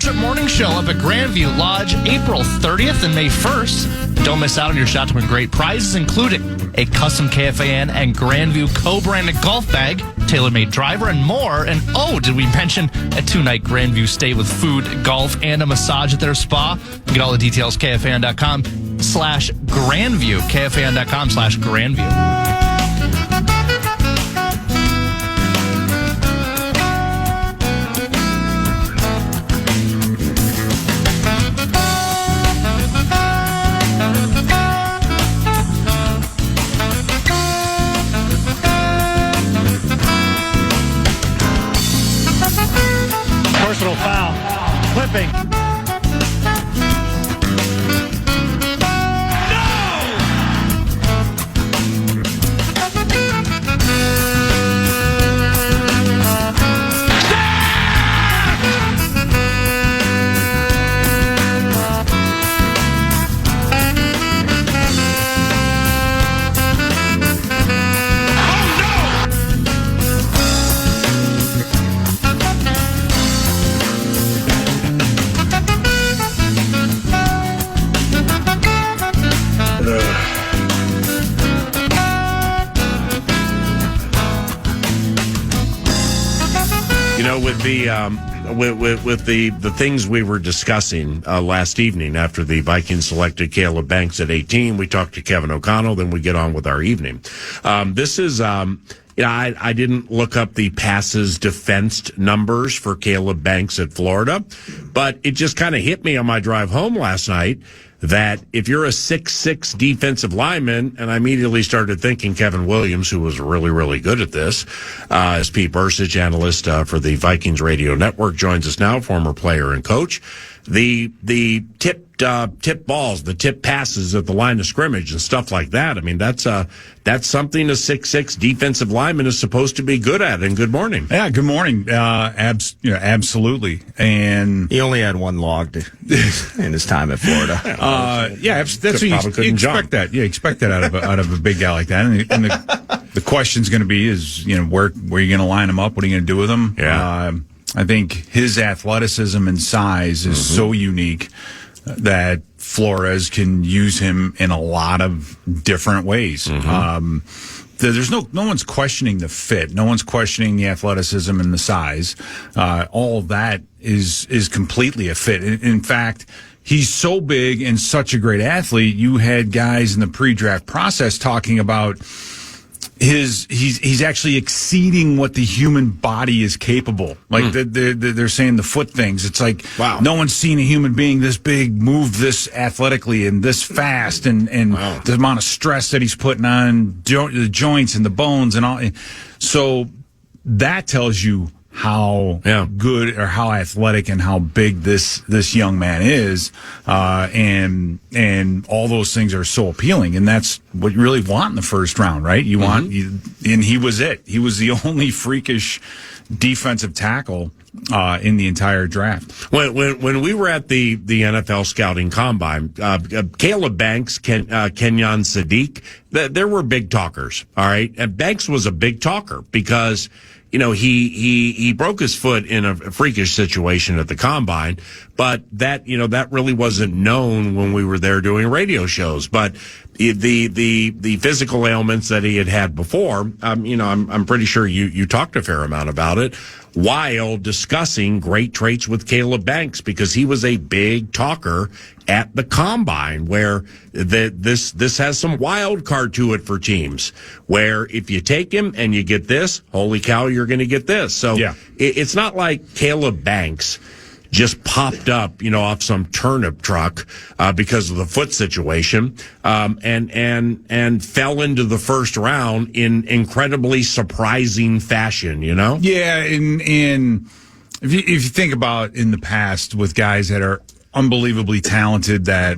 Trip Morning Show up at Grandview Lodge April 30th and May 1st. Don't miss out on your shot to win great prizes, including a custom KFAN and Grandview co-branded golf bag, tailor-made driver, and more. And did we mention a 2-night Grandview stay with food, golf, and a massage at their spa? Get all the details, KFAN.com/Grandview. KFAN.com/Grandview. Personal foul. Clipping. With the things we were discussing last evening after the Vikings selected Caleb Banks at 18, we talked to Kevin O'Connell, then we get on with our evening. This is, I didn't look up the passes defensed numbers for Caleb Banks at Florida, but it just kind of hit me on my drive home last night that if you're a 6'6" defensive lineman, and I immediately started thinking Kevin Williams, who was really, really good at this, as Pete Bercich, analyst for the Vikings Radio Network, joins us now, former player and coach. The tip balls, the tip passes at the line of scrimmage and stuff like that. I mean, that's something a 6'6" defensive lineman is supposed to be good at. And good morning. Yeah, good morning. Absolutely. And he only had one log in his time at Florida. That's what you expect jump. That. Yeah, expect that out of a big guy like that. And the question's going to be is, where are you going to line him up? What are you going to do with him? Yeah. I think his athleticism and size is so unique that Flores can use him in a lot of different ways. There's no one's questioning the fit. No one's questioning the athleticism and the size. All that is completely a fit. In fact, he's so big and such a great athlete. You had guys in the pre-draft process talking about he's actually exceeding what the human body is capable. Like they're saying the foot things. It's like, wow, no one's seen a human being this big move this athletically and this fast, and wow, the amount of stress that he's putting on the joints and the bones and all. So that tells you how good or how athletic and how big this young man is, and all those things are so appealing, and that's what you really want in the first round, right? You want, and he was it. He was the only freakish defensive tackle in the entire draft. When we were at the NFL scouting combine, Caleb Banks, Kenyon Sadiq, there were big talkers. All right, and Banks was a big talker because he broke his foot in a freakish situation at the combine, but that really wasn't known when we were there doing radio shows. But the physical ailments that he had before, I'm pretty sure you talked a fair amount about it while discussing great traits with Caleb Banks, because he was a big talker at the combine, where this has some wild card to it for teams, where if you take him and you get this, holy cow, you're going to get this. So it's not like Caleb Banks just popped up, off some turnip truck because of the foot situation, and fell into the first round in incredibly surprising fashion. Yeah, and if you think about in the past with guys that are unbelievably talented that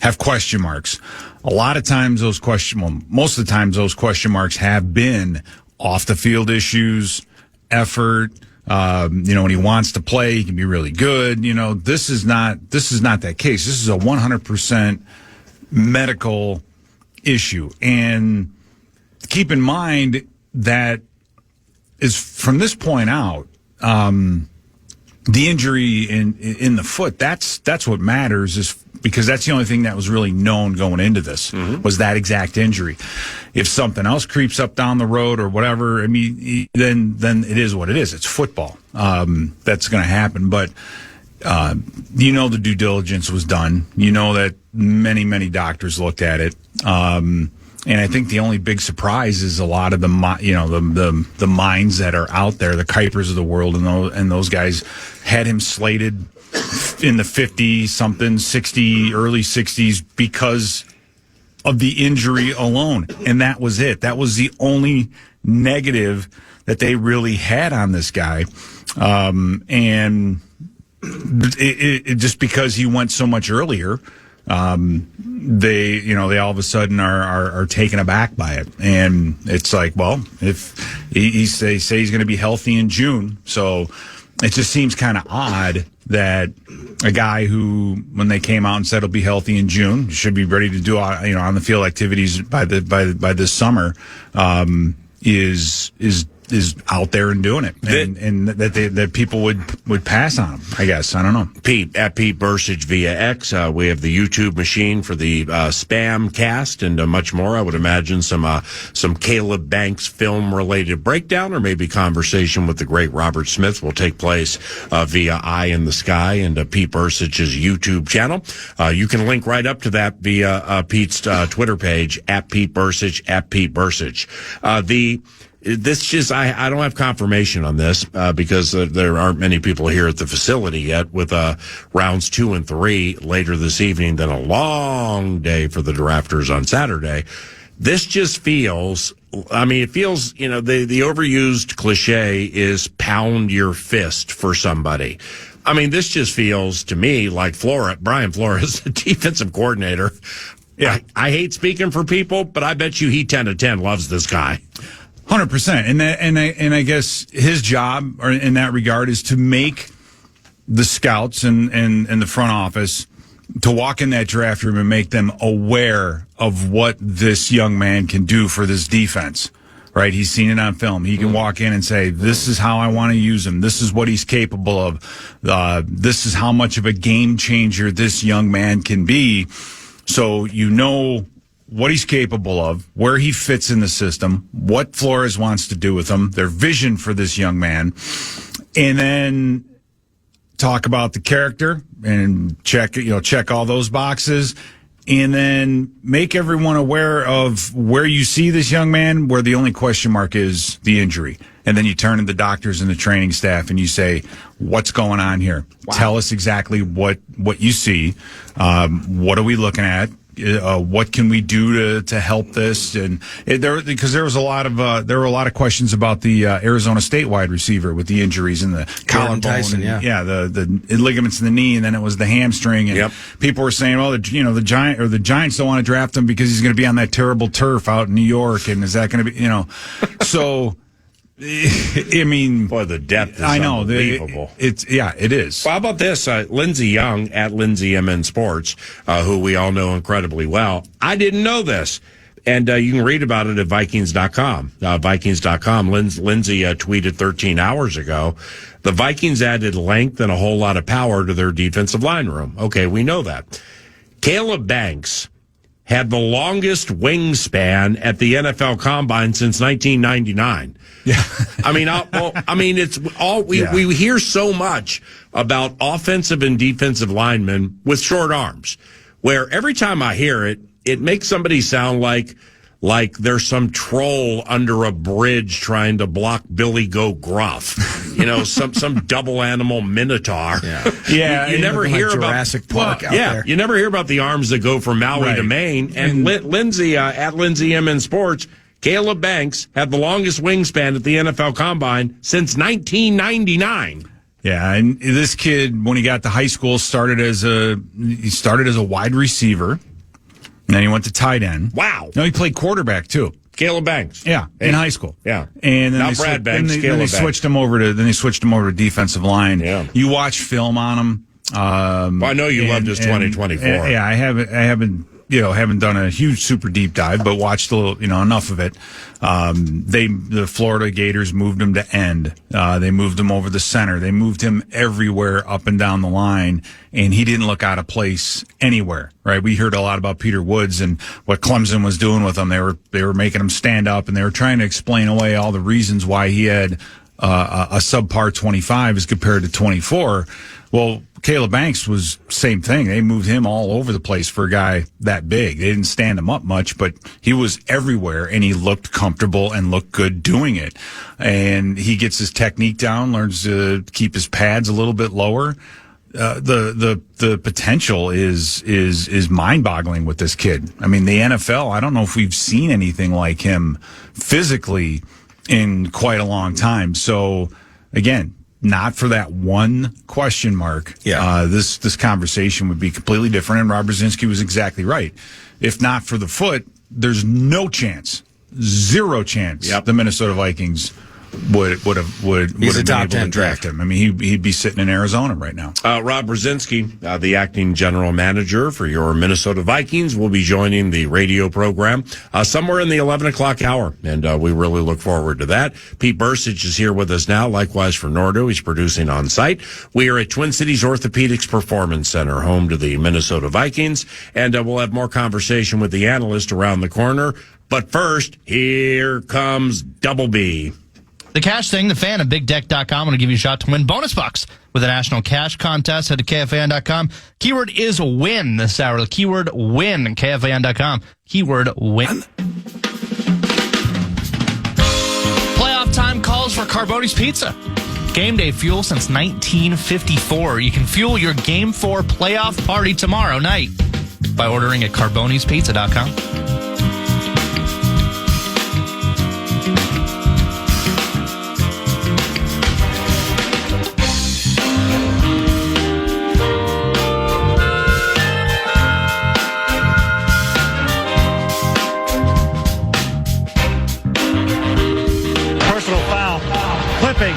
have question marks, a lot of times most of the times those question marks have been off the field issues, effort. When he wants to play, he can be really good. This is not that case. This is a 100% medical issue. And keep in mind that is from this point out, the injury in the foot, that's what matters, is because that's the only thing that was really known going into this was that exact injury. If something else creeps up down the road or whatever, I mean, then it is what it is. It's football. That's going to happen. But the due diligence was done. You know that many doctors looked at it. And I think the only big surprise is a lot of the minds that are out there, the Kuipers of the world, and those guys had him slated in the 50-something, 60, early 60s because of the injury alone. And that was it. That was the only negative that they really had on this guy. And it just because he went so much earlier, they all of a sudden are taken aback by it. And it's like, well, if they say he's going to be healthy in June. So it just seems kind of odd that a guy who, when they came out and said he'll be healthy in June, should be ready to do on the field activities by this summer, is out there and doing it, and that people would pass on him. I guess, I don't know. Pete at Pete Bercich via X. We have the YouTube machine for the spam cast and much more. I would imagine some Caleb Banks film related breakdown, or maybe conversation with the great Robert Smith will take place via Eye in the Sky and Pete Bercich's YouTube channel. You can link right up to that via Pete's Twitter page at Pete Bercich at Pete Bercich. I don't have confirmation on this because there aren't many people here at the facility yet, with rounds 2 and 3 later this evening, then a long day for the drafters on Saturday. This just feels, it feels, the overused cliche is pound your fist for somebody. This just feels to me like Brian Flores, the defensive coordinator. Yeah, I hate speaking for people, but I bet you he 10 of 10 loves this guy. 100%, and I guess his job, or in that regard, is to make the scouts and the front office to walk in that draft room and make them aware of what this young man can do for this defense. Right? He's seen it on film. He can walk in and say, "This is how I want to use him. This is what he's capable of. This is how much of a game changer this young man can be." So what he's capable of, where he fits in the system, what Flores wants to do with him, their vision for this young man, and then talk about the character and check all those boxes, and then make everyone aware of where you see this young man, where the only question mark is the injury. And then you turn to the doctors and the training staff and you say, what's going on here? Wow. Tell us exactly what you see. What are we looking at? What can we do to help this? And because there were a lot of questions about the Arizona State wide receiver with the injuries in the collarbone, Tyson, the ligaments in the knee, and then it was the hamstring. And people were saying, well, the Giants don't want to draft him because he's going to be on that terrible turf out in New York, and is that going to be so? Boy, the depth is unbelievable. It is. Well, how about this? Lindsey Young at Lindsey MN Sports, who we all know incredibly well. I didn't know this. And you can read about it at Vikings.com. Vikings.com. Lindsey tweeted 13 hours ago. The Vikings added length and a whole lot of power to their defensive line room. Okay, we know that. Caleb Banks had the longest wingspan at the NFL Combine since 1999. Yeah. It's all we hear so much about offensive and defensive linemen with short arms, where every time I hear it, it makes somebody sound like there's some troll under a bridge trying to block Billy Goat Gruff. Some double animal minotaur. Yeah. You never hear about Jurassic Park out there. You never hear about the arms that go from Maui to Maine. And Lindsey at Lindsey MN Sports, Caleb Banks had the longest wingspan at the NFL Combine since 1999. Yeah, and this kid, when he got to high school, started as a wide receiver, and then he went to tight end. Wow! No, he played quarterback too. Caleb Banks. Yeah, in high school. Yeah, and then not Brad Banks. Then they switched him over to defensive line. Yeah, you watch film on him. I know you loved his 2024. Yeah, I haven't haven't done a huge super deep dive, but watched a little, enough of it. The Florida Gators moved him to end. They moved him over the center. They moved him everywhere up and down the line, and he didn't look out of place anywhere. Right? We heard a lot about Peter Woods and what Clemson was doing with him. They were making him stand up, and they were trying to explain away all the reasons why he had a subpar 25 as compared to 24. Well, Caleb Banks was same thing. They moved him all over the place for a guy that big. They didn't stand him up much, but he was everywhere, and he looked comfortable and looked good doing it. And he gets his technique down, learns to keep his pads a little bit lower. The potential is mind-boggling with this kid. I mean, the NFL, I don't know if we've seen anything like him physically in quite a long time. So, again, not for that one question mark, this conversation would be completely different, and Rob Brzezinski was exactly right. If not for the foot, there's no chance, zero chance the Minnesota Vikings would have been able to draft him. I mean, he'd be sitting in Arizona right now. Rob Brzezinski, the acting general manager for your Minnesota Vikings, will be joining the radio program somewhere in the 11 o'clock hour, and we really look forward to that. Pete Bercich is here with us now, likewise for Nordo. He's producing on site. We are at Twin Cities Orthopedics Performance Center, home to the Minnesota Vikings, and we'll have more conversation with the analyst around the corner. But first, here comes Double B. The cash thing, the fan at BigDeck.com. I'm going to give you a shot to win bonus bucks with a national cash contest. Head to KFAN.com. Keyword is win this hour. The keyword win, KFAN.com. Keyword win. Playoff time calls for Carboni's Pizza. Game day fuel since 1954. You can fuel your Game 4 playoff party tomorrow night by ordering at Carboni'sPizza.com. Clipping.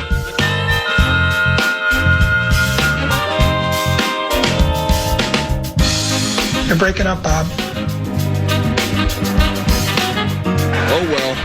You're breaking up, Bob. Oh, well.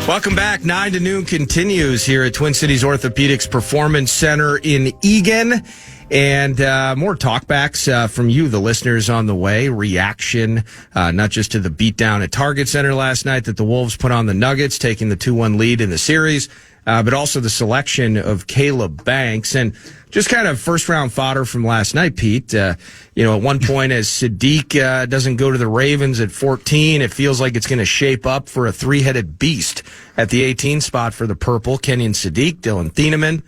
Welcome back. 9 to noon continues here at Twin Cities Orthopedics Performance Center in Eagan. And more talkbacks from you, the listeners, on the way. Reaction, not just to the beatdown at Target Center last night that the Wolves put on the Nuggets, taking the 2-1 lead in the series, but also the selection of Caleb Banks. And just kind of first-round fodder from last night, Pete. At one point, as Sadiq doesn't go to the Ravens at 14, it feels like it's going to shape up for a three-headed beast at the 18 spot for the Purple. Kenyon Sadiq, Dylan Thieneman,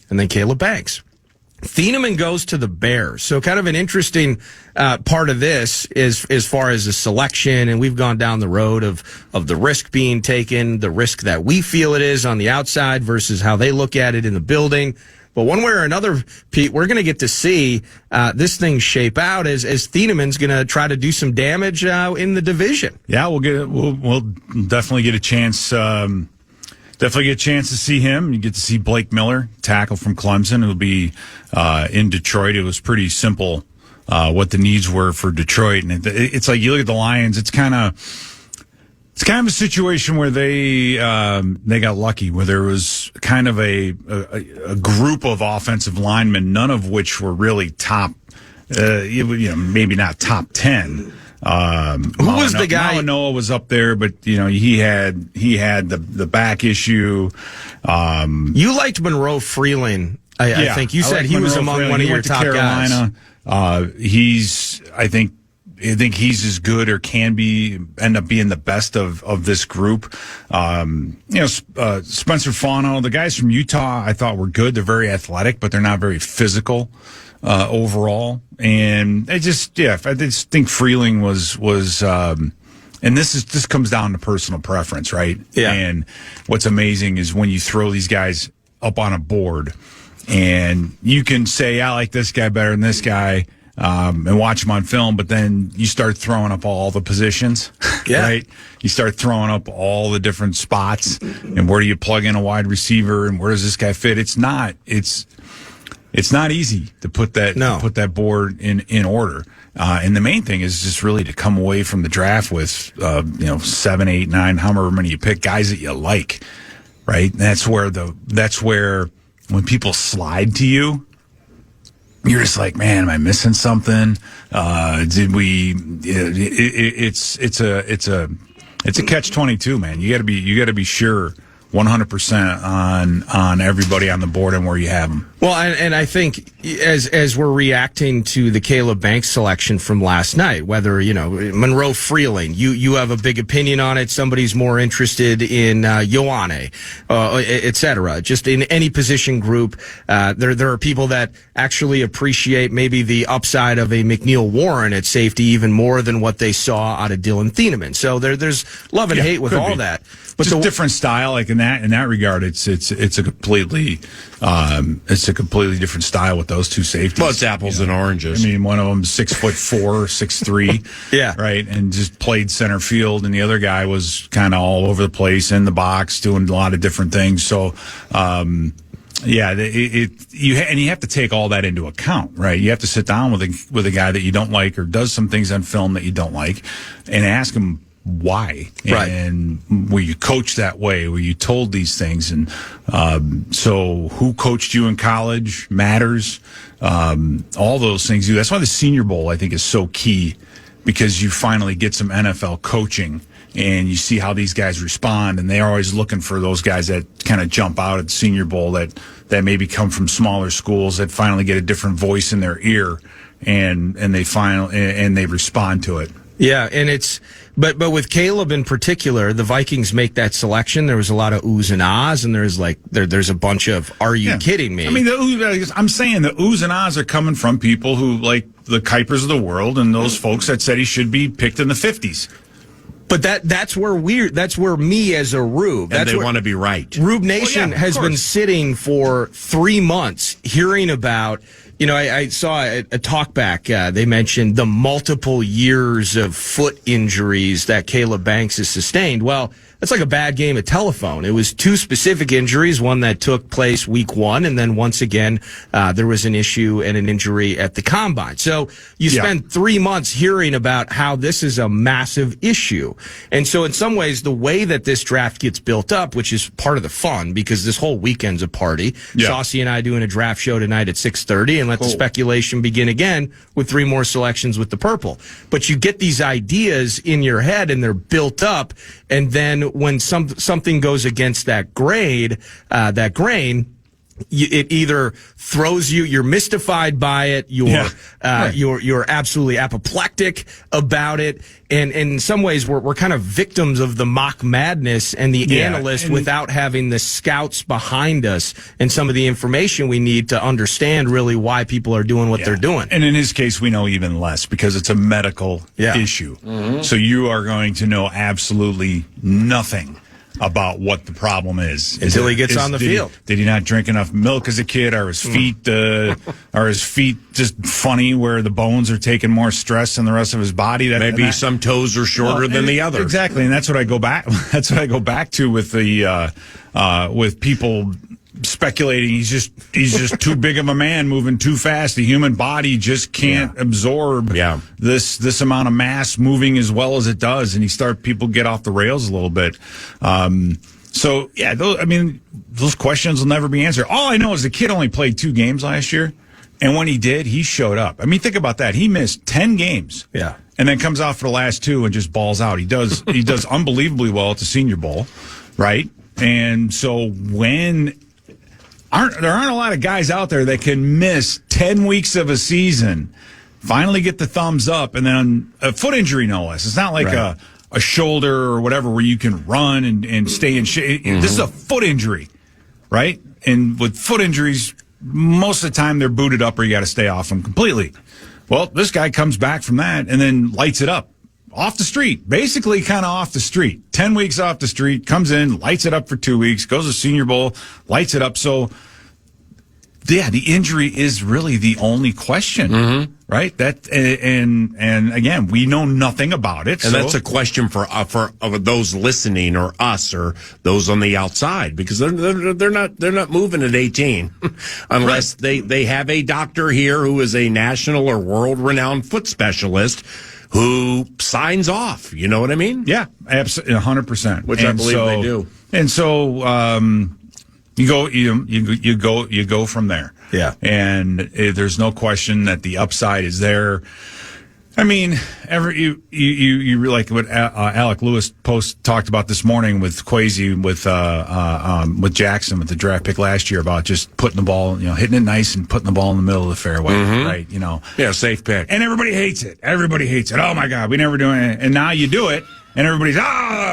and then Caleb Banks. Thieneman goes to the Bears. So kind of an interesting part of this is as far as the selection, and we've gone down the road of the risk being taken, the risk that we feel it is on the outside versus how they look at it in the building. But one way or another, Pete, we're going to get to see this thing shape out as Thieneman's going to try to do some damage in the division. Yeah, we'll definitely get a chance. Definitely get a chance to see him. You get to see Blake Miller, tackle from Clemson. It'll be in Detroit. It was pretty simple what the needs were for Detroit, and it's like you look at the Lions. It's kind of a situation where they got lucky, where there was kind of a group of offensive linemen, none of which were really top. Maybe not top 10. Who was the guy? Noah was up there, but he had the back issue. You liked Monroe Freeland. I think you said he was among one of your top guys. I think he's as good or can be end up being the best of this group. Spencer Fano, the guys from Utah, I thought were good. They're very athletic, but they're not very physical overall. And I just think Freeling was and this comes down to personal preference, right? Yeah. And what's amazing is when you throw these guys up on a board and you can say, I like this guy better than this guy. and watch them on film, but then you start throwing up all the positions, right? You start throwing up all the different spots, and where do you plug in a wide receiver, and where does this guy fit? It's not easy to put that board in order. And the main thing is just really to come away from the draft with 7, 8, 9, however many you pick, guys that you like, right? And that's where when people slide to you, you're just like, man, am I missing something? Did we? It's a catch-22, man. You got to be sure 100% on everybody on the board and where you have them. Well, and I think as we're reacting to the Caleb Banks selection from last night, whether, Monroe Freeling, you have a big opinion on it, somebody's more interested in Ioane, et cetera. Just in any position group, there are people that actually appreciate maybe the upside of a McNeil Warren at safety even more than what they saw out of Dylan Thieneman. So there's love and hate with all that. But just different style, like in that regard, it's a completely different style with those two safeties. Well, it's apples and oranges. I mean, one of them 6'4", 6'3", yeah, right, and just played center field, and the other guy was kind of all over the place in the box, doing a lot of different things. So, you have to take all that into account, right? You have to sit down with a guy that you don't like or does some things on film that you don't like, and ask him why, right? And were you coached that way? Were you told these things? And so, who coached you in college matters. All those things do. That's why the Senior Bowl, I think, is so key, because you finally get some NFL coaching and you see how these guys respond. And they're always looking for those guys that kind of jump out at the Senior Bowl that maybe come from smaller schools that finally get a different voice in their ear and they respond to it. Yeah, and but with Caleb in particular, the Vikings make that selection. There was a lot of oohs and ahs, and there's a bunch of "Are you kidding me?" I mean, I'm saying the oohs and ahs are coming from people who like the Kuipers of the world and those folks that said he should be picked in the 50s. But that's where me as a Rube, and they want to be right. Rube Nation has been sitting for 3 months hearing about. I saw a talkback. They mentioned the multiple years of foot injuries that Caleb Banks has sustained. Well, that's like a bad game of telephone. It was 2 specific injuries, one that took place week 1, and then once again, there was an issue and an injury at the combine. So you spend 3 months hearing about how this is a massive issue. And so in some ways, the way that this draft gets built up, which is part of the fun, because this whole weekend's a party. Yeah. Saucy and I doing a draft show tonight at 6:30, and let the speculation begin again with 3 more selections with the purple. But you get these ideas in your head, and they're built up, and then when something goes against that grain, it either throws you, you're mystified by it, you're absolutely apoplectic about it, and in some ways we're kind of victims of the mock madness and the analyst without having the scouts behind us and some of the information we need to understand really why people are doing what they're doing. And in his case, we know even less because it's a medical issue. Mm-hmm. So you are going to know absolutely nothing about what the problem is until he gets on the field. Did he not drink enough milk as a kid? Are his feet just funny where the bones are taking more stress than the rest of his body? Maybe some toes are shorter than the others. Exactly, and that's what I go back. That's what I go back to with the with people speculating he's just too big of a man, moving too fast. The human body just can't absorb this amount of mass moving as well as it does, and people get off the rails a little bit. Those questions will never be answered. All I know is the kid only played 2 games last year, and when he did, he showed up. I mean, think about that. He missed 10 games. Yeah. And then comes out for the last 2 and just balls out. He does unbelievably well at the Senior Bowl, right? And so there aren't a lot of guys out there that can miss 10 weeks of a season, finally get the thumbs up, and then a foot injury, no less. It's not like a shoulder or whatever where you can run and stay in shape. Mm-hmm. This is a foot injury, right? And with foot injuries, most of the time they're booted up or you got to stay off them completely. Well, this guy comes back from that and then lights it up. Off the street, basically kind of off the street. 10 weeks off the street, comes in, lights it up for 2 weeks, goes to Senior Bowl, lights it up. So the injury is really the only question, right? That and again, we know nothing about it, and that's a question for those listening or us or those on the outside, because they're not moving at 18 unless they have a doctor here who is a national or world renowned foot specialist who signs off. You know what I mean? Yeah, absolutely, 100%. Which I believe they do. And so you go from there. Yeah, and there's no question that the upside is there. I mean, you like what Alec Lewis talked about this morning with Kwesi, with Jackson, with the draft pick last year, about just putting the ball, hitting it nice and putting the ball in the middle of the fairway, right? Yeah, safe pick. And everybody hates it. Oh my God, we never do it. And now you do it, and everybody's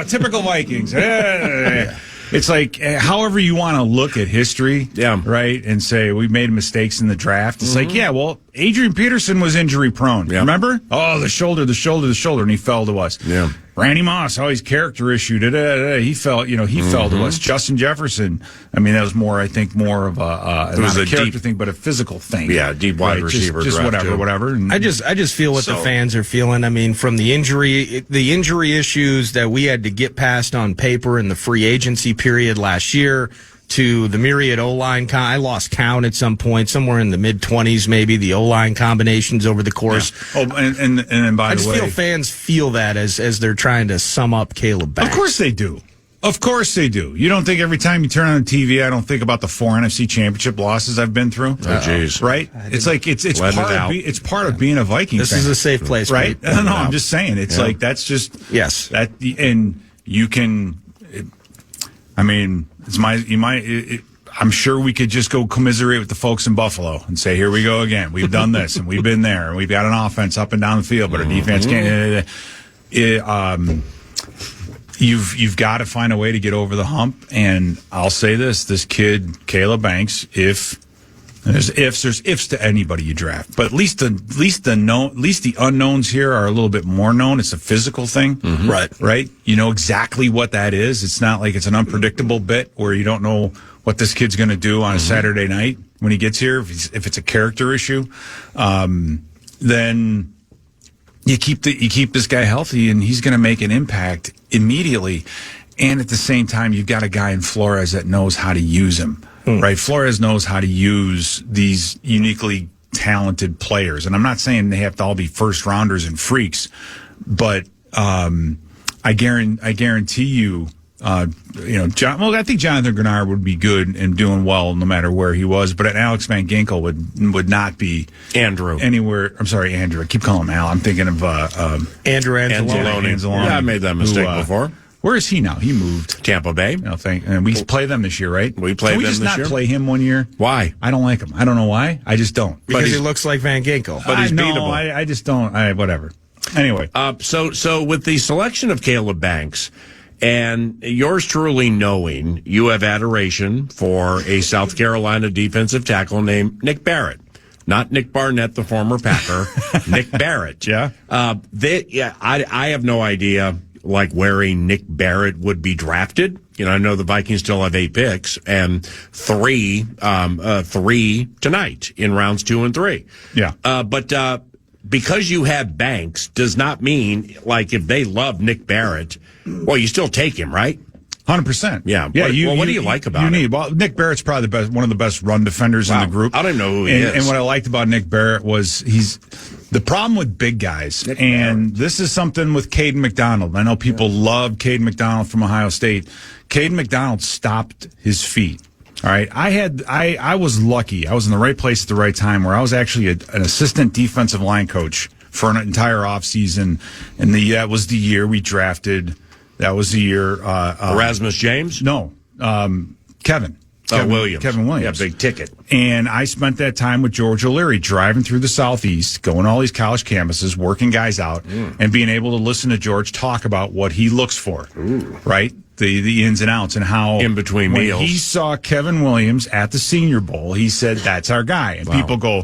typical Vikings. It's like, however you want to look at history, right, and say we made mistakes in the draft. It's like, well, Adrian Peterson was injury prone. Yeah. Remember? Oh, the shoulder, and he fell to us. Yeah. Randy Moss, he's character issue. He fell. He fell to us. Justin Jefferson. I mean, that was more of not a character thing, but a physical thing. Yeah, deep wide receiver. Just whatever. And I just feel what the fans are feeling. I mean, from the injury issues that we had to get past on paper in the free agency period last year, to the myriad O-line. I lost count at some point, somewhere in the mid-20s, maybe, the O-line combinations over the course. Yeah. Oh, and by the way, I just feel fans feel that as they're trying to sum up Caleb Banks. Of course they do. Of course they do. You don't think every time you turn on the TV, I don't think about the 4 NFC Championship losses I've been through? Oh, jeez. Right? It's like it's part of being a Viking This fan. is a safe place, right? No, I'm just saying. It's like that's just yes. That and you can. I mean, I'm sure we could just go commiserate with the folks in Buffalo and say, here we go again. We've done this and we've been there and we've got an offense up and down the field, but our defense can't. You've got to find a way to get over the hump. And I'll say this kid, Caleb Banks, there's ifs to anybody you draft, but at least the unknowns here are a little bit more known. It's a physical thing, right? You know exactly what that is. It's not like it's an unpredictable bit where you don't know what this kid's going to do on a Saturday night when he gets here. If it's a character issue, then you keep this guy healthy, and he's going to make an impact immediately. And at the same time, you've got a guy in Flores that knows how to use him. Right, Flores knows how to use these uniquely talented players, and I'm not saying they have to all be first rounders and freaks, but I guarantee you, I think Jonathan Grenard would be good and doing well no matter where he was, but Alex Van Ginkel would not be Andrew anywhere. I'm sorry, Andrew. I keep calling him Al. I'm thinking of Andrew Anzalone. Yeah, I made that mistake before. Where is he now? He moved. Tampa Bay. And we play them this year, right? We played them this year. Can we just not play him one year? Why? I don't like him. I don't know why. I just don't. Because he looks like Van Ginkel. But he's beatable. I just don't. Whatever. Anyway. So with the selection of Caleb Banks, and yours truly knowing you have adoration for a South Carolina defensive tackle named Nick Barrett. Not Nick Barnett, the former Packer. Nick Barrett. Yeah. I have no idea where a Nick Barrett would be drafted. I know the Vikings still have 8 picks and 3 tonight in rounds 2 and 3. Yeah. But because you have Banks does not mean if they love Nick Barrett, well, you still take him, right? 100%. Yeah. Yeah. What do you like about him? Nick Barrett's probably one of the best run defenders in the group. I don't know who he is. And what I liked about Nick Barrett was he's the problem with big guys. This is something with Caden McDonald. I know people love Caden McDonald from Ohio State. Caden McDonald stopped his feet. All right. I was lucky. I was in the right place at the right time, where I was actually an assistant defensive line coach for an entire offseason. And that was the year we drafted. That was the year. Erasmus James? No. Kevin Williams. Kevin Williams. Yeah, big ticket. And I spent that time with George O'Leary, driving through the Southeast, going to all these college campuses, working guys out, and being able to listen to George talk about what he looks for, right? The ins and outs, and how in between when meals. He saw Kevin Williams at the Senior Bowl, he said, that's our guy. And people go,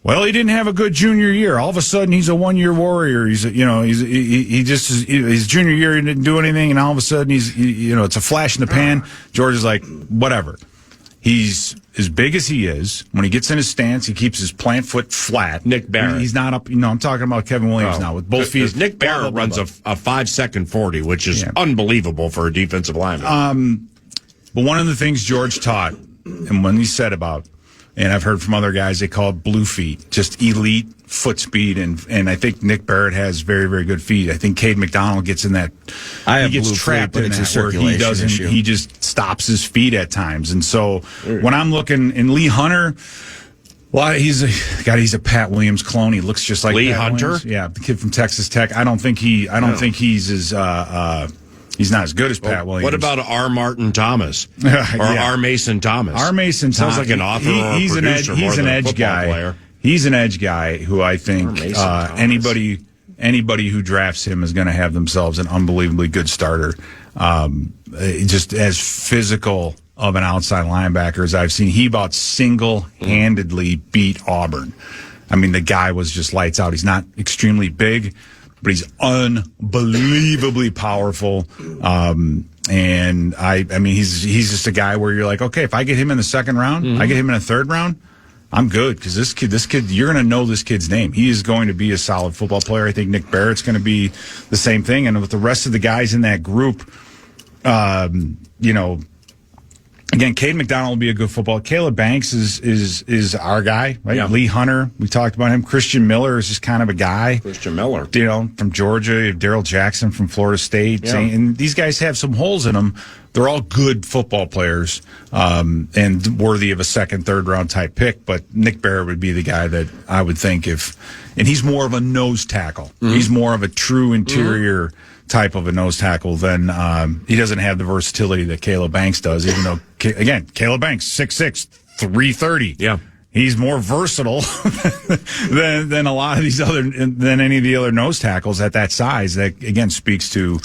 well, he didn't have a good junior year. All of a sudden, he's a one-year warrior. His junior year, he didn't do anything, and all of a sudden, it's a flash in the pan. George is like, whatever. He's as big as he is. When he gets in his stance, he keeps his plant foot flat. Nick Barrett. He's not up. I'm talking about Kevin Williams now with both feet. Nick Barrett runs a 5-second 40, which is unbelievable for a defensive lineman. But one of the things George taught, and when he said about, and I've heard from other guys, they call it blue feet, just elite foot speed, and I think Nick Barrett has very, very good feet. I think Cade McDonald gets in that. He gets trapped in that where he doesn't. Issue. He just stops his feet at times, and so when I'm looking in Lee Hunter. Well, he's a Pat Williams clone. He looks just like Lee Pat Hunter. Williams. Yeah, the kid from Texas Tech. I don't think he's as he's not as good as Pat Williams. What about R. Martin Thomas or R. Mason Thomas? R. Mason Thomas sounds like an author or a producer. He's an edge guy. Player. He's an edge guy who I think anybody who drafts him is going to have themselves an unbelievably good starter. Just as physical of an outside linebacker as I've seen. He about single-handedly beat Auburn. I mean, the guy was just lights out. He's not extremely big, but he's unbelievably powerful. And I mean, he's just a guy where you're like, okay, if I get him in the second round, I get him in the third round, I'm good, because this kid, you're going to know this kid's name. He is going to be a solid football player. I think Nick Barrett's going to be the same thing. And with the rest of the guys in that group, again, Cade McDonald will be a good football. Caleb Banks is our guy, right? Yeah. Lee Hunter, we talked about him. Christian Miller is just kind of a guy. Christian Miller. From Georgia. Daryl Jackson from Florida State. Yeah. And these guys have some holes in them. They're all good football players and worthy of a second, third round type pick. But Nick Barrett would be the guy that I would think and he's more of a nose tackle. Mm-hmm. He's more of a true interior type of a nose tackle than he doesn't have the versatility that Caleb Banks does, even though, again, Caleb Banks, 6'6", 330. Yeah. He's more versatile than a lot of than any of the other nose tackles at that size. That, again, speaks to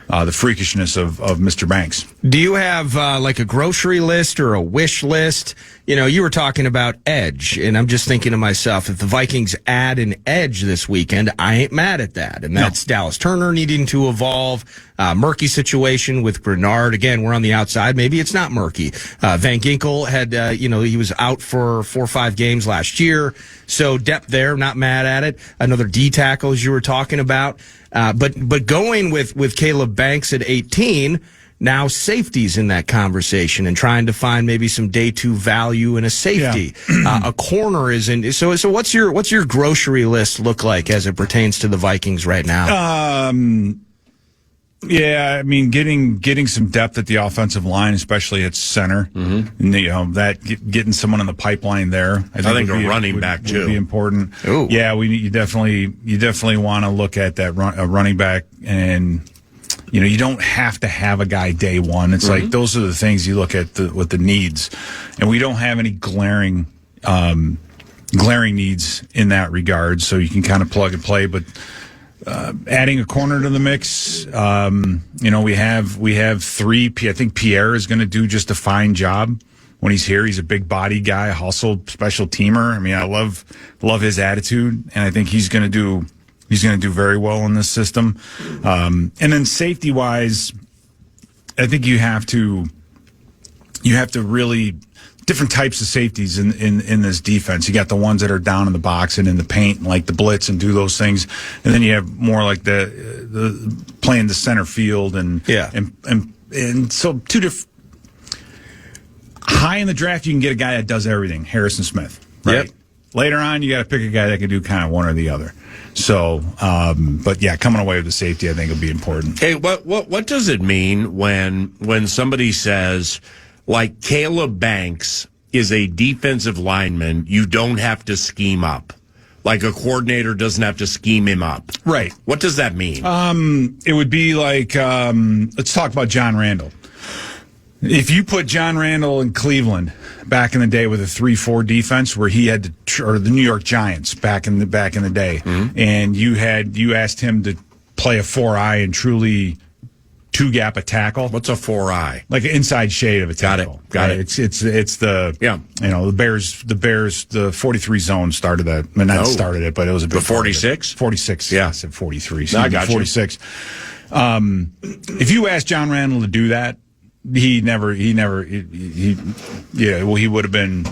the freakishness of Mr. Banks. Do you have like a grocery list or a wish list? You were talking about edge, and I'm just thinking to myself, if the Vikings add an edge this weekend, I ain't mad at that. And that's Dallas Turner needing to evolve. Murky situation with Grenard. Again, we're on the outside. Maybe it's not murky. Van Ginkel had, he was out for 4 or 5 games last year. So depth there, not mad at it. Another D tackle, as you were talking about. But going with Caleb Banks at 18, now safety's in that conversation and trying to find maybe some day 2 value in a safety. Yeah. A corner is in. So what's your grocery list look like as it pertains to the Vikings right now? Yeah, I mean, getting some depth at the offensive line, especially at center, and getting someone in the pipeline there. I think a running back too would be important. Ooh. Yeah, you definitely want to look at that running back, and you don't have to have a guy day one. It's like those are the things you look at with the needs, and we don't have any glaring needs in that regard. So you can kind of plug and play, but. Adding a corner to the mix, we have 3. I think Pierre is going to do just a fine job when he's here. He's a big body guy, hustle, special teamer. I mean, I love his attitude, and I think he's going to do very well in this system. And then safety wise, I think you have to really. Different types of safeties in this defense. You got the ones that are down in the box and in the paint, like the blitz, and do those things, and then you have more like the playing the center field and so two different. High in the draft, you can get a guy that does everything. Harrison Smith, right? Yep. Later on, you got to pick a guy that can do kind of one or the other. So, but yeah, coming away with the safety, I think will be important. Hey, what does it mean when somebody says? Like Caleb Banks is a defensive lineman, you don't have to scheme up. Like a coordinator doesn't have to scheme him up. Right. What does that mean? It would be like, let's talk about John Randall. If you put John Randall in Cleveland back in the day with a 3-4 defense, where he had to, or the New York Giants back in the day, and you asked him to play a 4-eye and truly 2-gap a tackle. What's a 4-eye? Like an inside shade of a tackle. Got it. It's the the Bears the 43 zone started that. I mean, not started it, but it was a big the 46. 46. Yeah, I said 43. No, I got 46. If you ask John Randall to do that, he would have been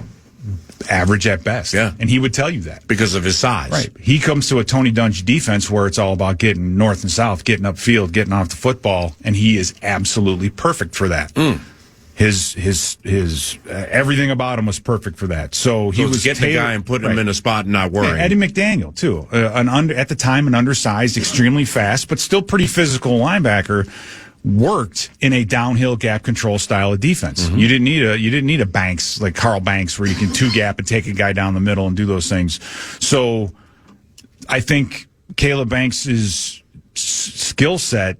average at best. Yeah. And he would tell you that. Because of his size. Right. He comes to a Tony Dungy defense where it's all about getting north and south, getting upfield, getting off the football, and he is absolutely perfect for that. His everything about him was perfect for that. So he was getting the guy and putting him in a spot and not worrying. Yeah, Eddie McDaniel too, at the time an undersized, extremely fast, but still pretty physical linebacker, worked in a downhill gap control style of defense. You didn't need a Banks like Carl Banks where you can two gap and take a guy down the middle and do those things. So I think Caleb Banks' skill set.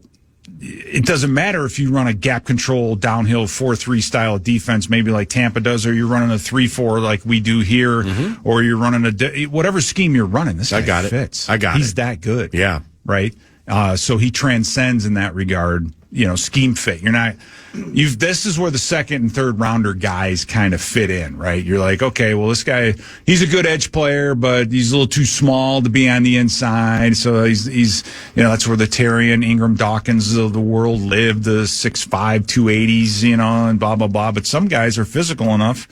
It doesn't matter if you run a gap control downhill 4-3 style of defense, maybe like Tampa does, or you're running a 3-4 like we do here, or you're running whatever scheme you're running. This guy fits. He's that good. Yeah. Right. So he transcends in that regard. Scheme fit. This is where the second and third rounder guys kind of fit in, right? You're like, okay, well, this guy, he's a good edge player, but he's a little too small to be on the inside. So he's that's where the Terrian Ingram Dawkins of the world lived, the 6'5", 280s, and blah, blah, blah. But some guys are physical enough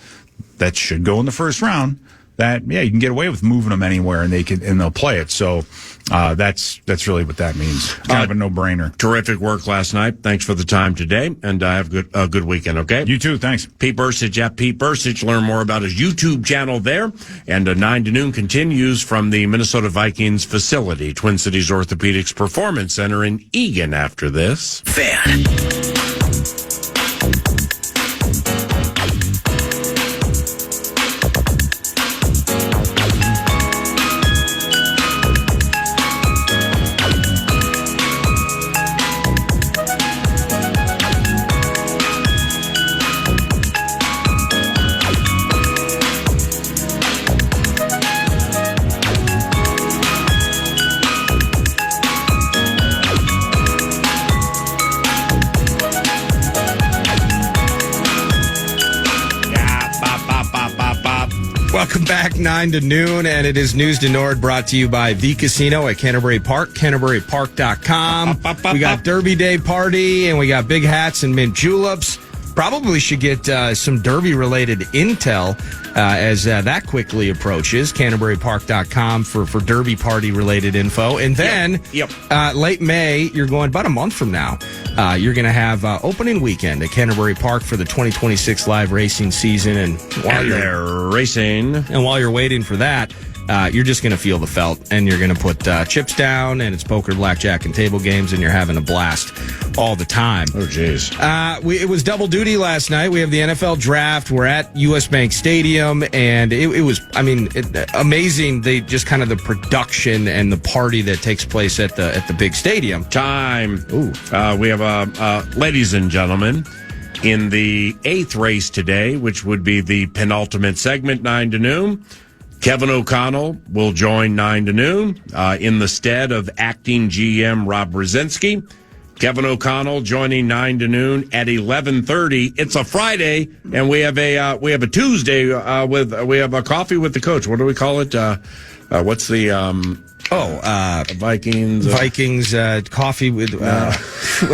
that should go in the first round that, you can get away with moving them anywhere and they'll play it. So, that's really what that means. Kind of a no-brainer. Terrific work last night. Thanks for the time today, and have a good weekend, okay? You too, thanks. Pete Bercich at Pete Bercich. Learn more about his YouTube channel there. And 9 to noon continues from the Minnesota Vikings facility, Twin Cities Orthopedics Performance Center in Eagan after this. Fan. Welcome back, 9 to noon, and it is News to Nord brought to you by The Casino at Canterbury Park, CanterburyPark.com. We got Derby Day party, and we got big hats and mint juleps. Probably should get some Derby-related intel as that quickly approaches. CanterburyPark.com for Derby party-related info. And then late May, you're going about a month from now, you're going to have opening weekend at Canterbury Park for the 2026 live racing season. And while you're racing, and while you're waiting for that, you're just going to feel the felt, and you're going to put chips down, and it's poker, blackjack, and table games, and you're having a blast all the time. Oh, jeez. It was double duty last night. We have the NFL draft. We're at U.S. Bank Stadium, and it was, amazing. They just kind of the production and the party that takes place at the big stadium. Time. Ooh. We have, ladies and gentlemen, in the 8th race today, which would be the penultimate segment, 9 to noon, Kevin O'Connell will join 9 to noon in the stead of acting GM Rob Brzezinski. Kevin O'Connell joining 9 to noon at 11:30. It's a Friday, and we have a Tuesday we have a coffee with the coach. What do we call it? What's the Vikings coffee with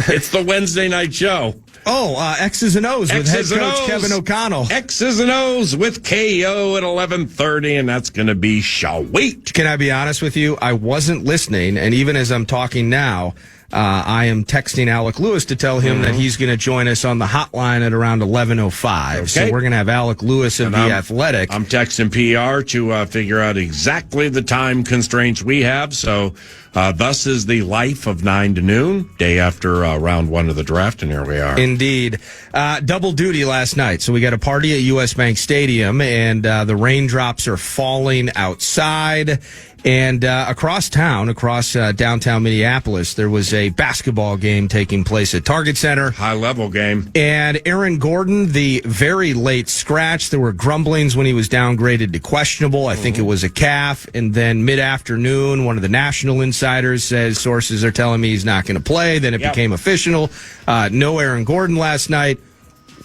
it's the Wednesday night show. X's and O's with head coach Kevin O'Connell. X's and O's with KO at 11:30, and that's going to be sweet. Can I be honest with you? I wasn't listening, and even as I'm talking now, I am texting Alec Lewis to tell him that he's going to join us on the hotline at around 11:05. Okay. So we're going to have Alec Lewis of The Athletic. I'm texting PR to figure out exactly the time constraints we have. So thus is the life of 9 to noon, day after round one of the draft, and here we are. Indeed. Double duty last night. So we got a party at U.S. Bank Stadium, and the raindrops are falling outside. And across town, downtown Minneapolis, there was a basketball game taking place at Target Center. High-level game. And Aaron Gordon, the very late scratch, there were grumblings when he was downgraded to questionable. I think it was a calf. And then mid-afternoon, one of the national insiders says sources are telling me he's not going to play. Then it became official. No Aaron Gordon last night.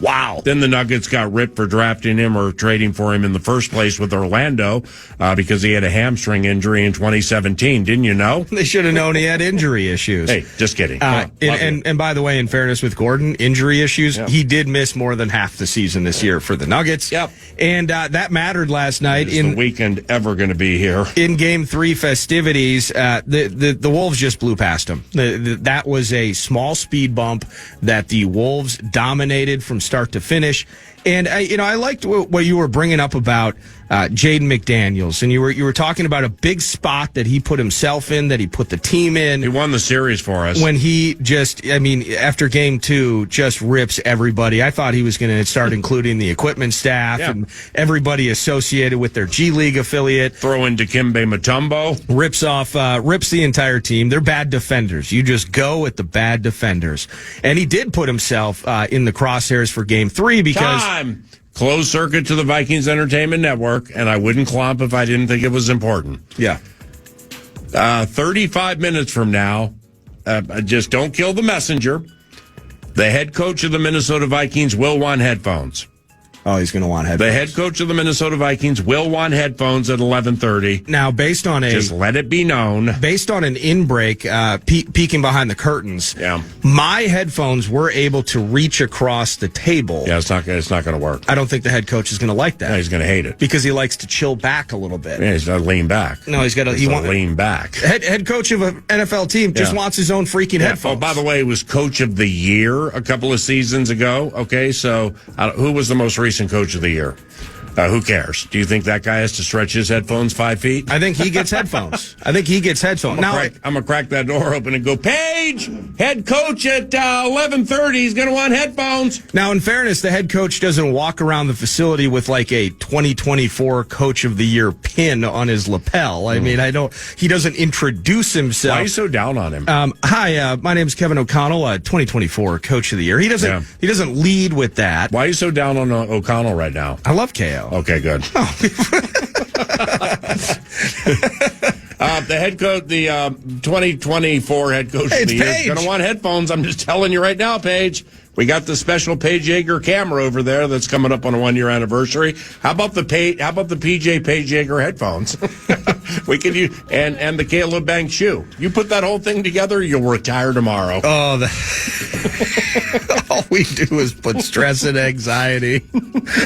Wow. Then the Nuggets got ripped for drafting him or trading for him in the first place with Orlando because he had a hamstring injury in 2017. Didn't you know? They should have known he had injury issues. Hey, just kidding. And by the way, in fairness with Gordon, injury issues, he did miss more than half the season this year for the Nuggets. Yep. And that mattered last night. Is the weekend ever going to be here? In Game 3 festivities, the Wolves just blew past them. That was a small speed bump that the Wolves dominated from start to finish. And I liked what you were bringing up about Jaden McDaniels, and you were talking about a big spot that he put himself in, that he put the team in. He won the series for us. When he after Game 2, just rips everybody. I thought he was going to start including the equipment staff and everybody associated with their G League affiliate. Throw in Dikembe Mutombo. Rips the entire team. They're bad defenders. You just go with the bad defenders. And he did put himself in the crosshairs for Game 3 because... Closed circuit to the Vikings Entertainment Network, and I wouldn't clomp if I didn't think it was important. Yeah. 35 minutes from now, just don't kill the messenger. The head coach of the Minnesota Vikings will want headphones. Oh, he's going to want headphones. The head coach of the Minnesota Vikings will want headphones at 11:30. Now, just let it be known. Based on an in-break, peeking behind the curtains, yeah, my headphones were able to reach across the table. Yeah, it's not going to work. I don't think the head coach is going to like that. No, he's going to hate it because he likes to chill back a little bit. Yeah, he's got to lean back. No, he's got to lean back. Head coach of an NFL team just wants his own freaking headphones. Oh, by the way, he was coach of the year a couple of seasons ago. Okay, so who was the most recent coach of the year? Who cares? Do you think that guy has to stretch his headphones 5 feet? I think he gets headphones. I'm going to crack that door open and go, Paige, head coach at 11:30. He's going to want headphones. Now, in fairness, the head coach doesn't walk around the facility with like a 2024 Coach of the Year pin on his lapel. I mean, he doesn't introduce himself. Why are you so down on him? Hi, my name is Kevin O'Connell, 2024 Coach of the Year. He doesn't lead with that. Why are you so down on O'Connell right now? I love KO. Okay, good. The head coach, the 2024 head coach of the year is going to want headphones. I'm just telling you right now, Paige. We got the special Paige Yeager camera over there that's coming up on a 1-year anniversary. How about the PJ Paige Yeager headphones? We could use and the Caleb Banks shoe. You put that whole thing together, you'll retire tomorrow. Oh, all we do is put stress and anxiety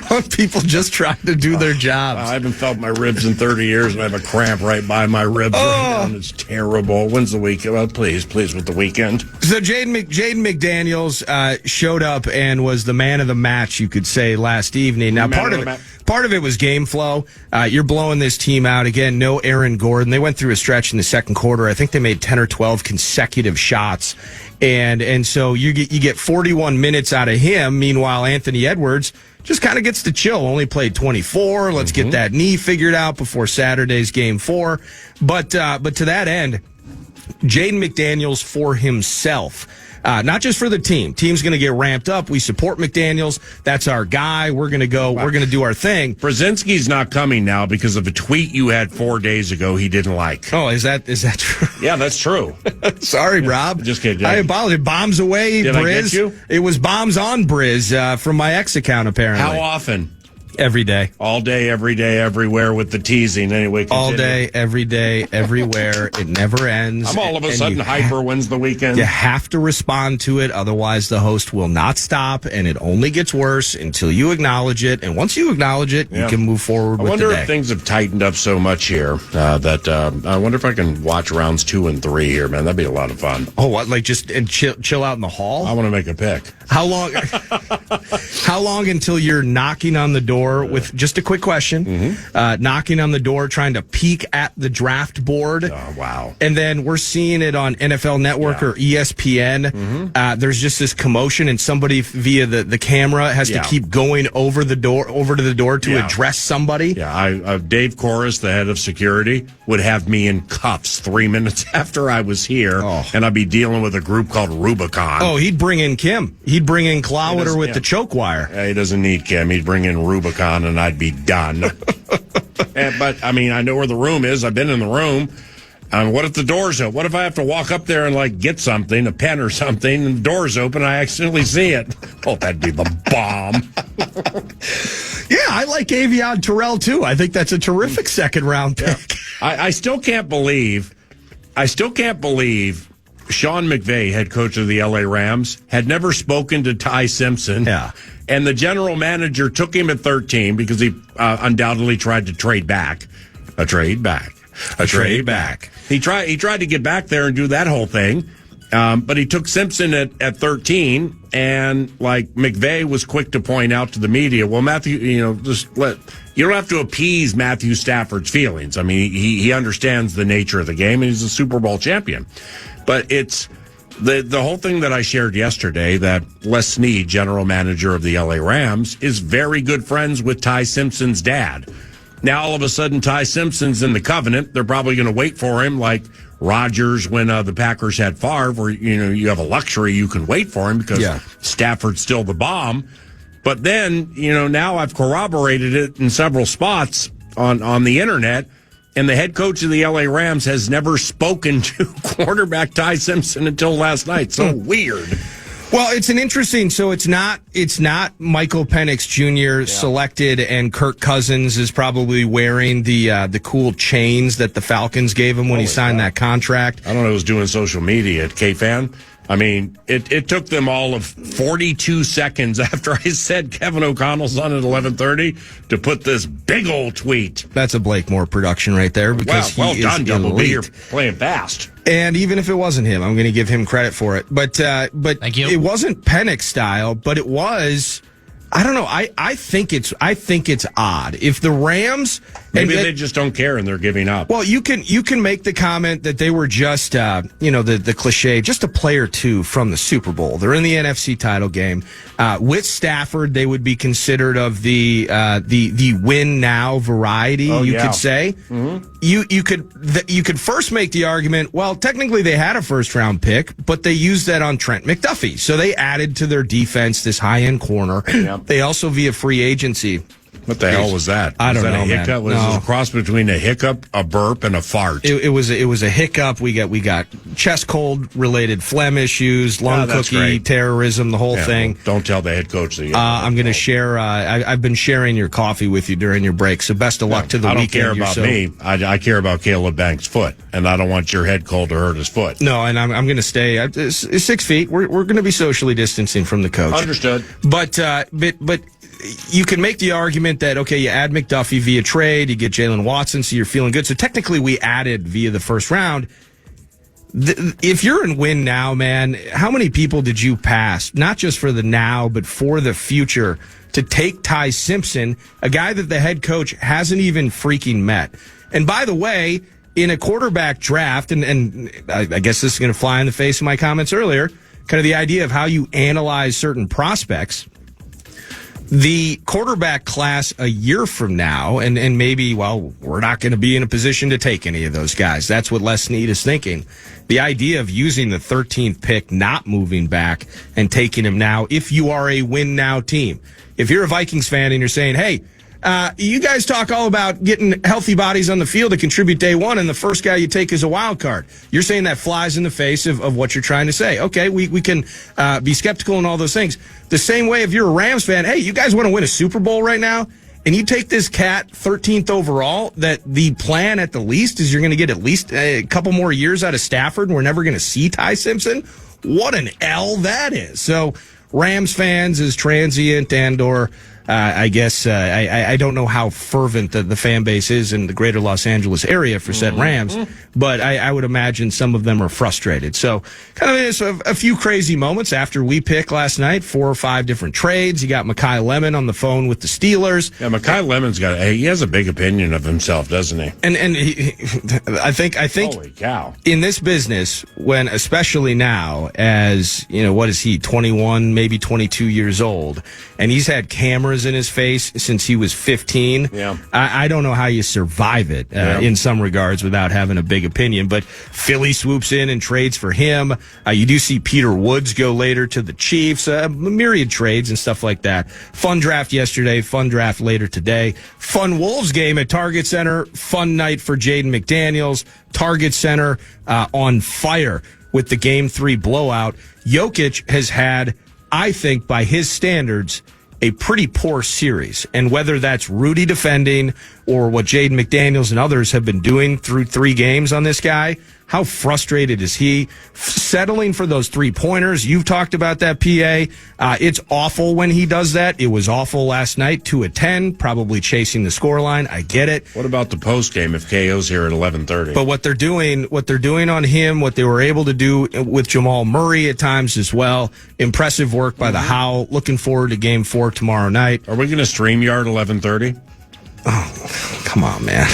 on people just trying to do their jobs. I haven't felt my ribs in 30 years, and I have a cramp right by my ribs right now, and it's terrible. When's the weekend? Well, please with the weekend. So Jaden McDaniels showed up and was the man of the match, you could say, last evening. Now, part of it was game flow. You're blowing this team out. Again, no Aaron Gordon. They went through a stretch in the second quarter. I think they made 10 or 12 consecutive shots. And so you get 41 minutes out of him. Meanwhile, Anthony Edwards just kind of gets to chill. Only played 24. Let's get that knee figured out before Saturday's Game 4. But to that end, Jaden McDaniels for himself. Not just for the team. Team's going to get ramped up. We support McDaniels. That's our guy. We're going to go. We're going to do our thing. Brzezinski's not coming now because of a tweet you had 4 days ago he didn't like. Oh, is that true? Yeah, that's true. Sorry, Rob. Just kidding. I apologize. Bombs away, Did Briz. I get you? It was bombs on Briz from my ex account, apparently. How often? Every day. All day, every day, everywhere with the teasing. Anyway, continue. All day, every day, everywhere. It never ends. I'm all of a sudden hyper wins the weekend. You have to respond to it. Otherwise, the host will not stop, and it only gets worse until you acknowledge it. And once you acknowledge it, you can move forward with the day. I wonder if things have tightened up so much here that I wonder if I can watch rounds 2 and 3 here, man. That'd be a lot of fun. Oh, what? Like just chill out in the hall? I want to make a pick. How long? How long until you're knocking on the door with just a quick question? Knocking on the door, trying to peek at the draft board. Oh, wow! And then we're seeing it on NFL Network or ESPN. There's just this commotion, and somebody via the camera has to keep going over to the door to address somebody. Yeah, Dave Corus, the head of security, would have me in cuffs 3 minutes after I was here, and I'd be dealing with a group called Rubicon. Oh, he'd bring in Kim. He'd bring in Clowder with the choke wire. Yeah, he doesn't need Kim. He'd bring in Rubicon, and I'd be done. But, I mean, I know where the room is. I've been in the room. What if the door's open? What if I have to walk up there and like get something, a pen or something, and the door's open and I accidentally see it? Oh, that'd be the bomb. Yeah, I like Avion Terrell too. I think that's a terrific second round pick. Yeah. I still can't believe Sean McVay, head coach of the LA Rams, had never spoken to Ty Simpson. Yeah. And the general manager took him at 13 because he undoubtedly tried to trade back. A trade back. He tried to get back there and do that whole thing. But he took Simpson at 13, and like McVay was quick to point out to the media, well, Matthew, you don't have to appease Matthew Stafford's feelings. I mean, he understands the nature of the game, and he's a Super Bowl champion. But it's the whole thing that I shared yesterday, that Les Snead, general manager of the LA Rams, is very good friends with Ty Simpson's dad. Now, all of a sudden, Ty Simpson's in the covenant. They're probably going to wait for him like Rodgers when the Packers had Favre, where, you have a luxury. You can wait for him because Stafford's still the bomb. But then, now I've corroborated it in several spots on the internet, and the head coach of the LA Rams has never spoken to quarterback Ty Simpson until last night. So weird. Well, it's an interesting. So it's not Michael Penix Jr. selected, and Kirk Cousins is probably wearing the cool chains that the Falcons gave him when he signed that contract. I don't know who's doing social media at KFAN. I mean, it took them all of 42 seconds after I said Kevin O'Connell's on at 11:30 to put this big old tweet. That's a Blake Moore production right there, because well he done, is Double B. elite. You're playing fast. And even if it wasn't him, I'm going to give him credit for it. But Thank you. It wasn't Penix style, but it was. I don't know. I think it's odd if the Rams maybe they just don't care and they're giving up. Well, you can make the comment that they were just the cliche, just a play or two from the Super Bowl. They're in the NFC title game with Stafford. They would be considered of the win now variety. Could say. Mm-hmm. You could first make the argument. Well, technically they had a first round pick, but they used that on Trent McDuffie, so they added to their defense this high end corner. Yep. They also, via free agency. What the hell was that? I don't know, a hiccup? man. Was it a cross between a hiccup, a burp, and a fart? It was a hiccup. We got chest cold related phlegm issues, lung cookie, terrorism, the whole thing. Well, don't tell the head coach that. I'm going to share. I've been sharing your coffee with you during your break. So best of luck to the weekend. I don't care about me. I care about Caleb Banks' foot, and I don't want your head cold to hurt his foot. No, and I'm going to stay 6 feet. We're going to be socially distancing from the coach. Understood. But you can make the argument that, okay, you add McDuffie via trade, you get Jalen Watson, so you're feeling good. So technically we added via the first round. If you're in win now, man, how many people did you pass, not just for the now, but for the future, to take Ty Simpson, a guy that the head coach hasn't even freaking met? And by the way, in a quarterback draft, and I guess this is going to fly in the face of my comments earlier, kind of the idea of how you analyze certain prospects. The quarterback class a year from now, and maybe, we're not going to be in a position to take any of those guys. That's what Les Snead is thinking. The idea of using the 13th pick, not moving back, and taking him now, if you are a win-now team. If you're a Vikings fan and you're saying, hey, you guys talk all about getting healthy bodies on the field to contribute day one, and the first guy you take is a wild card. You're saying that flies in the face of what you're trying to say. Okay, we can be skeptical and all those things. The same way, if you're a Rams fan, hey, you guys want to win a Super Bowl right now, and you take this cat 13th overall, that the plan at the least is you're going to get at least a couple more years out of Stafford, and we're never going to see Ty Simpson. What an L that is. So Rams fans is transient and or I guess I don't know how fervent the fan base is in the greater Los Angeles area for said Rams, but I would imagine some of them are frustrated. So kind of a few crazy moments after we picked last night, 4 or 5 different trades. You got Mekhi Lemon on the phone with the Steelers. Yeah, Mekhi Lemon's he has a big opinion of himself, doesn't he? And I think holy cow. In this business, when especially now, as what is he, 21, maybe 22 years old, and he's had cameras cameras in his face since he was 15. Yeah. I don't know how you survive it in some regards without having a big opinion. But Philly swoops in and trades for him. You do see Peter Woods go later to the Chiefs. Myriad trades and stuff like that. Fun draft yesterday. Fun draft later today. Fun Wolves game at Target Center. Fun night for Jaden McDaniels. Target Center on fire with the Game 3 blowout. Jokic has had, I think, by his standards, a pretty poor series. And whether that's Rudy defending or what Jaden McDaniels and others have been doing through 3 games on this guy, how frustrated is he? Settling for those 3-pointers. You've talked about that, PA. It's awful when he does that. It was awful last night, 2 of 10, probably chasing the scoreline. I get it. What about the post game if KO's here at 11:30? But what they're doing on him, what they were able to do with Jamal Murray at times as well. Impressive work by the Howl. Looking forward to Game 4 tomorrow night. Are we going to StreamYard 11:30? Oh, come on, man.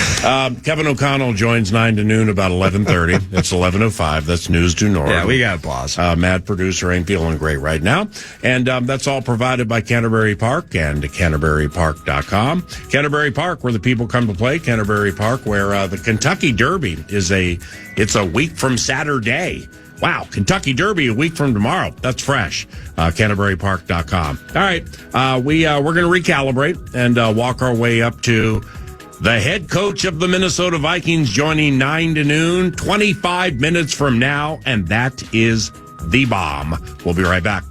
Kevin O'Connell joins 9 to noon about 11:30. It's 11:05. That's news to normal. Yeah, we got applause. Mad producer ain't feeling great right now. And that's all provided by Canterbury Park and CanterburyPark.com. Canterbury Park, where the people come to play. Canterbury Park, where the Kentucky Derby it's a week from Saturday. Wow, Kentucky Derby a week from tomorrow. That's fresh. CanterburyPark.com. All right, we're going to recalibrate and walk our way up to the head coach of the Minnesota Vikings joining 9 to noon, 25 minutes from now, and that is The Bomb. We'll be right back.